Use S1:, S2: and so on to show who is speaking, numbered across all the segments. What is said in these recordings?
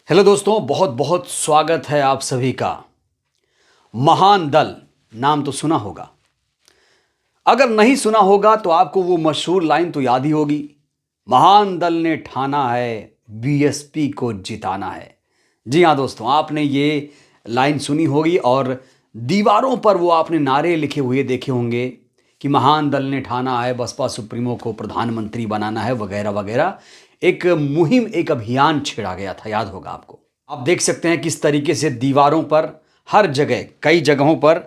S1: Hello दोस्तों, बहुत बहुत स्वागत है आप सभी का। महान दल नाम तो सुना होगा। अगर नहीं सुना होगा तो आपको वो मशहूर लाइन तो याद ही होगी। महान दल ने ठाना है, बीएसपी को जिताना है। जी हाँ दोस्तों, आपने ये लाइन सुनी होगी और दीवारों पर वो आपने नारे लिखे हुए देखे होंगे कि महान दल ने ठाना है, बसपा सुप्रीमो को प्रधानमंत्री बनाना है, वगैरह वगैरह। एक मुहिम, एक अभियान छेड़ा गया था, याद होगा आपको। आप देख सकते हैं किस तरीके से दीवारों पर, हर जगह, कई जगहों पर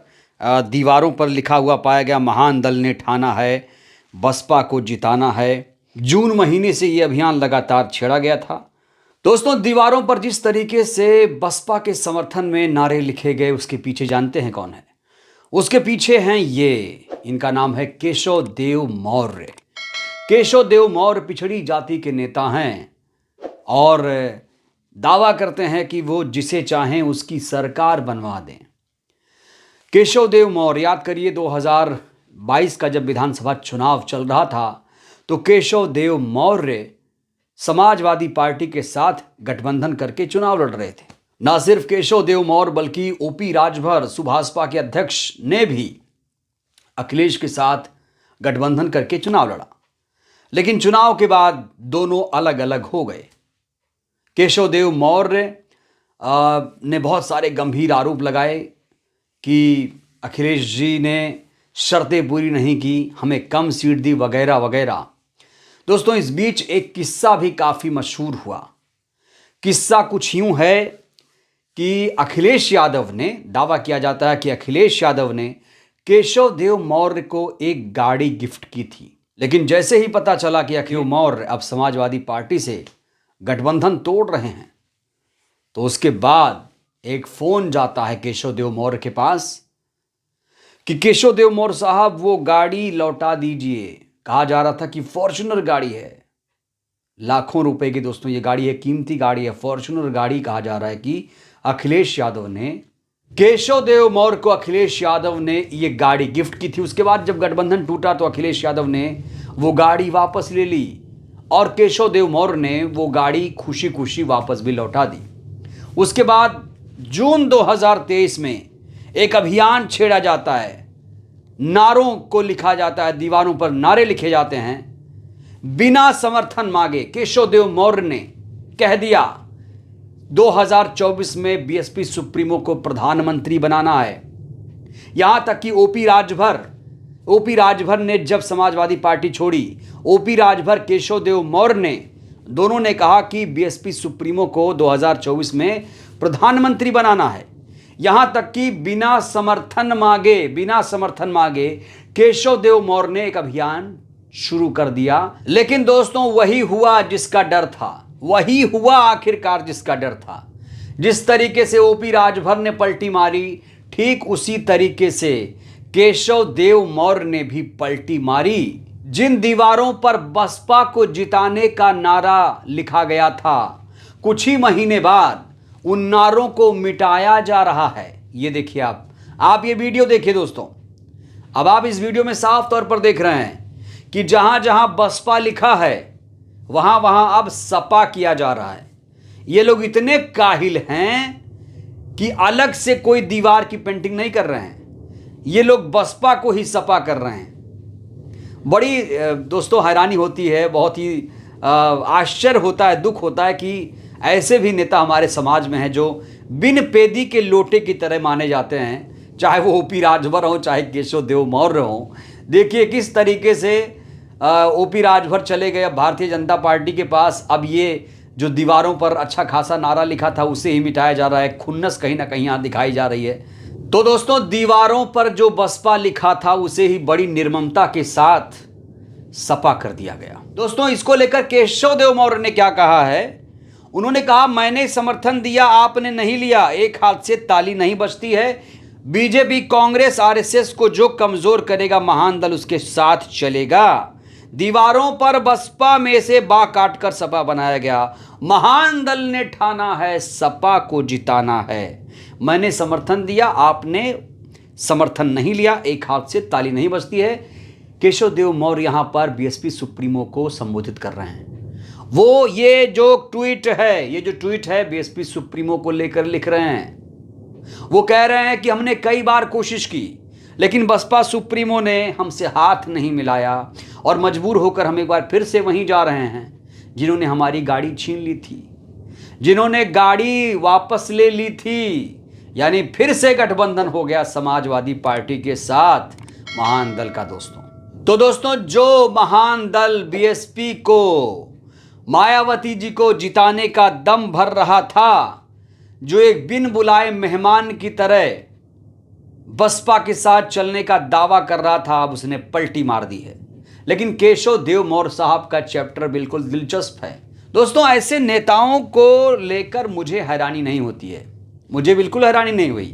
S1: दीवारों पर लिखा हुआ पाया गया, महान दल ने ठाना है, बसपा को जिताना है। जून महीने से ये अभियान लगातार छेड़ा गया था। दोस्तों, दीवारों पर जिस तरीके से बसपा के समर्थन में नारे लिखे गए, उसके पीछे जानते हैं कौन है? उसके पीछे हैं ये, इनका नाम है केशव देव मौर्य। केशव देव मौर्य पिछड़ी जाति के नेता हैं और दावा करते हैं कि वो जिसे चाहें उसकी सरकार बनवा दें। केशव देव मौर्य, याद करिए 2022 का जब विधानसभा चुनाव चल रहा था तो केशव देव मौर्य समाजवादी पार्टी के साथ गठबंधन करके चुनाव लड़ रहे थे। न सिर्फ केशव देव मौर्य बल्कि ओपी राजभर, सुभाषपा के अध्यक्ष ने भी अखिलेश के साथ गठबंधन करके चुनाव लड़ा, लेकिन चुनाव के बाद दोनों अलग अलग हो गए। केशव देव मौर्य ने बहुत सारे गंभीर आरोप लगाए कि अखिलेश जी ने शर्तें पूरी नहीं की, हमें कम सीट दी, वगैरह वगैरह। दोस्तों, इस बीच एक किस्सा भी काफ़ी मशहूर हुआ। किस्सा कुछ यूं है कि अखिलेश यादव ने, दावा किया जाता है कि अखिलेश यादव ने केशव देव मौर्य को एक गाड़ी गिफ्ट की थी, लेकिन जैसे ही पता चला कि अखिलेश मौर्य अब समाजवादी पार्टी से गठबंधन तोड़ रहे हैं, तो उसके बाद एक फोन जाता है केशव देव मौर्य के पास कि केशव देव मौर्य साहब, वो गाड़ी लौटा दीजिए। कहा जा रहा था कि फॉर्च्यूनर गाड़ी है, लाखों रुपए की दोस्तों ये गाड़ी है, कीमती गाड़ी है, फॉर्च्यूनर गाड़ी। कहा जा रहा है कि अखिलेश यादव ने, केशव देव मौर्य को अखिलेश यादव ने ये गाड़ी गिफ्ट की थी। उसके बाद जब गठबंधन टूटा तो अखिलेश यादव ने वो गाड़ी वापस ले ली और केशव देव मौर्य ने वो गाड़ी खुशी खुशी वापस भी लौटा दी। उसके बाद जून 2023 में एक अभियान छेड़ा जाता है, नारों को लिखा जाता है, दीवारों पर नारे लिखे जाते हैं। बिना समर्थन मांगे केशव देव मौर्य ने कह दिया 2024 में बीएसपी सुप्रीमो को प्रधानमंत्री बनाना है। यहां तक कि ओपी राजभर ने जब समाजवादी पार्टी छोड़ी, ओपी राजभर, केशव देव मौर्य ने, दोनों ने कहा कि बीएसपी सुप्रीमो को 2024 में प्रधानमंत्री बनाना है। यहां तक कि बिना समर्थन मांगे केशव देव मौर्य ने एक अभियान शुरू कर दिया। लेकिन दोस्तों, वही हुआ जिसका डर था, वही हुआ आखिरकार जिसका डर था। जिस तरीके से ओपी राजभर ने पलटी मारी, ठीक उसी तरीके से केशव देव मौर्य ने भी पलटी मारी। जिन दीवारों पर बसपा को जिताने का नारा लिखा गया था, कुछ ही महीने बाद उन नारों को मिटाया जा रहा है। ये देखिए, आप ये वीडियो देखिए दोस्तों। अब आप इस वीडियो में साफ तौर पर देख रहे हैं कि जहां जहां बसपा लिखा है वहां वहां अब सपा किया जा रहा है। ये लोग इतने काहिल हैं कि अलग से कोई दीवार की पेंटिंग नहीं कर रहे हैं, ये लोग बसपा को ही सपा कर रहे हैं। बड़ी दोस्तों हैरानी होती है, बहुत ही आश्चर्य होता है, दुख होता है कि ऐसे भी नेता हमारे समाज में हैं जो बिन पेदी के लोटे की तरह माने जाते हैं, चाहे वो ओपी राजभर हो, चाहे केशव देव मौर्य हो। देखिए किस तरीके से ओपी राजभर चले गए भारतीय जनता पार्टी के पास। अब ये जो दीवारों पर अच्छा खासा नारा लिखा था उसे ही मिटाया जा रहा है। खुन्नस कहीं ना कहीं यहाँ दिखाई जा रही है। तो दोस्तों, दीवारों पर जो बसपा लिखा था उसे ही बड़ी निर्ममता के साथ सपा कर दिया गया। दोस्तों, इसको लेकर केशव देव मौर्य ने क्या कहा है? उन्होंने कहा, मैंने समर्थन दिया, आपने नहीं लिया, एक हाथ से ताली नहीं बजती है। बीजेपी, कांग्रेस, आरएसएस को जो कमजोर करेगा, महान दल उसके साथ चलेगा। दीवारों पर बसपा में से बा काट कर सपा बनाया गया। महान दल ने ठाना है, सपा को जिताना है। मैंने समर्थन दिया, आपने समर्थन नहीं लिया, एक हाथ से ताली नहीं बजती है। केशव देव मौर्य यहां पर बीएसपी सुप्रीमो को संबोधित कर रहे हैं वो ये जो ट्वीट है बीएसपी सुप्रीमो को लेकर लिख रहे हैं। वो कह रहे हैं कि हमने कई बार कोशिश की लेकिन बसपा सुप्रीमो ने हमसे हाथ नहीं मिलाया और मजबूर होकर हम एक बार फिर से वहीं जा रहे हैं जिन्होंने हमारी गाड़ी छीन ली थी, जिन्होंने गाड़ी वापस ले ली थी। यानी फिर से गठबंधन हो गया समाजवादी पार्टी के साथ महान दल का दोस्तों। तो दोस्तों, जो महान दल बीएसपी को, मायावती जी को जिताने का दम भर रहा था, जो एक बिन बुलाए मेहमान की तरह बसपा के साथ चलने का दावा कर रहा था, अब उसने पलटी मार दी है। लेकिन केशव देव मौर्य साहब का चैप्टर बिल्कुल दिलचस्प है दोस्तों। ऐसे नेताओं को लेकर मुझे हैरानी नहीं होती है, मुझे बिल्कुल हैरानी नहीं हुई।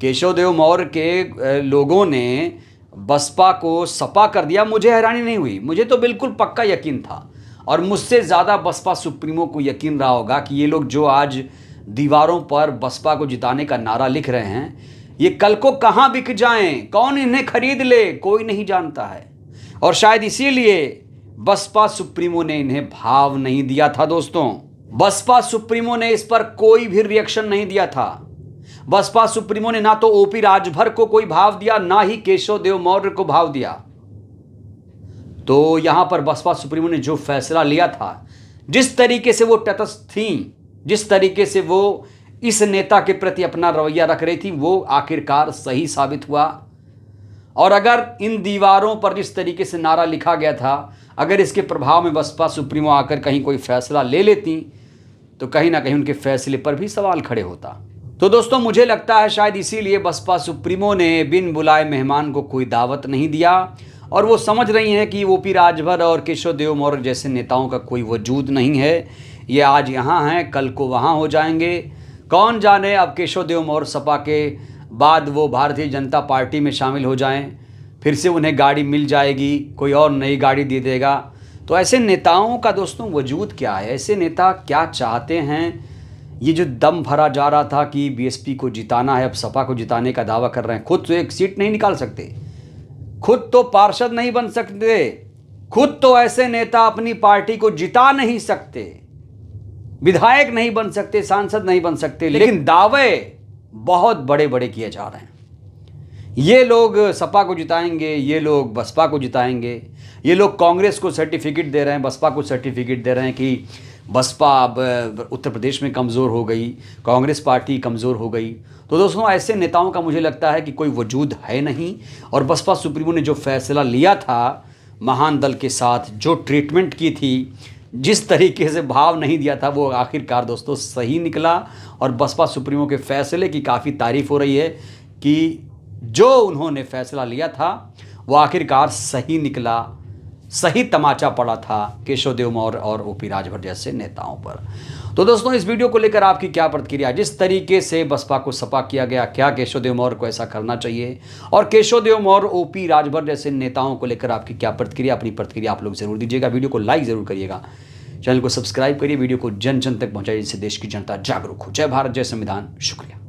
S1: केशव देव मौर्य के लोगों ने बसपा को सपा कर दिया, मुझे हैरानी नहीं हुई। मुझे तो बिल्कुल पक्का यकीन था और मुझसे ज़्यादा बसपा सुप्रीमो को यकीन रहा होगा कि ये लोग जो आज दीवारों पर बसपा को जिताने का नारा लिख रहे हैं, ये कल को कहाँ बिक जाएं, कौन इन्हें खरीद ले, कोई नहीं जानता है। और शायद इसीलिए बसपा सुप्रीमो ने इन्हें भाव नहीं दिया था दोस्तों। बसपा सुप्रीमो ने इस पर कोई भी रिएक्शन नहीं दिया था। बसपा सुप्रीमो ने ना तो ओपी राजभर को कोई भाव दिया, ना ही केशव देव मौर्य को भाव दिया। तो यहां पर बसपा सुप्रीमो ने जो फैसला लिया था, जिस तरीके से वो तटस्थ थी, जिस तरीके से वो इस नेता के प्रति अपना रवैया रख रही थी, वो आखिरकार सही साबित हुआ। और अगर इन दीवारों पर जिस तरीके से नारा लिखा गया था, अगर इसके प्रभाव में बसपा सुप्रीमो आकर कहीं कोई फैसला ले लेती तो कहीं ना कहीं उनके फैसले पर भी सवाल खड़े होता। तो दोस्तों, मुझे लगता है शायद इसीलिए बसपा सुप्रीमो ने बिन बुलाए मेहमान को कोई दावत नहीं दिया और वो समझ रही हैं कि ओपी राजभर और केशव देव मौर्य जैसे नेताओं का कोई वजूद नहीं है। ये आज यहाँ हैं, कल को वहाँ हो जाएंगे। कौन जाने अब केशव देव मौर्य सपा के बाद वो भारतीय जनता पार्टी में शामिल हो जाएं, फिर से उन्हें गाड़ी मिल जाएगी, कोई और नई गाड़ी दे देगा। तो ऐसे नेताओं का दोस्तों वजूद क्या है, ऐसे नेता क्या चाहते हैं? ये जो दम भरा जा रहा था कि बीएसपी को जिताना है, अब सपा को जिताने का दावा कर रहे हैं। खुद तो एक सीट नहीं निकाल सकते, खुद तो पार्षद नहीं बन सकते, खुद तो ऐसे नेता अपनी पार्टी को जिता नहीं सकते, विधायक नहीं बन सकते, सांसद नहीं बन सकते, लेकिन दावे बहुत बड़े बड़े किए जा रहे हैं। ये लोग सपा को जिताएंगे, ये लोग बसपा को जिताएंगे, ये लोग कांग्रेस को सर्टिफिकेट दे रहे हैं, बसपा को सर्टिफिकेट दे रहे हैं कि बसपा अब उत्तर प्रदेश में कमज़ोर हो गई, कांग्रेस पार्टी कमज़ोर हो गई। तो दोस्तों, ऐसे नेताओं का मुझे लगता है कि कोई वजूद है नहीं। और बसपा सुप्रीमो ने जो फैसला लिया था, महान दल के साथ जो ट्रीटमेंट की थी, जिस तरीके से भाव नहीं दिया था, वो आखिरकार दोस्तों सही निकला। और बसपा सुप्रीमो के फैसले की काफ़ी तारीफ़ हो रही है कि जो उन्होंने फैसला लिया था वो आखिरकार सही निकला, सही तमाचा पड़ा था केशव देव मौर्य और ओपी राजभर जैसे नेताओं पर। तो दोस्तों, इस वीडियो को लेकर आपकी क्या प्रतिक्रिया? जिस तरीके से बसपा को सपा किया गया, क्या केशव देव मौर्य को ऐसा करना चाहिए? और केशव देव मौर्य, ओपी राजभर जैसे नेताओं को लेकर आपकी क्या प्रतिक्रिया? अपनी प्रतिक्रिया आप लोग जरूर दीजिएगा। वीडियो को लाइक जरूर करिएगा, चैनल को सब्सक्राइब करिए, वीडियो को जन जन तक पहुंचाइए, जिससे देश की जनता जागरूक हो। जय भारत, जय संविधान। शुक्रिया।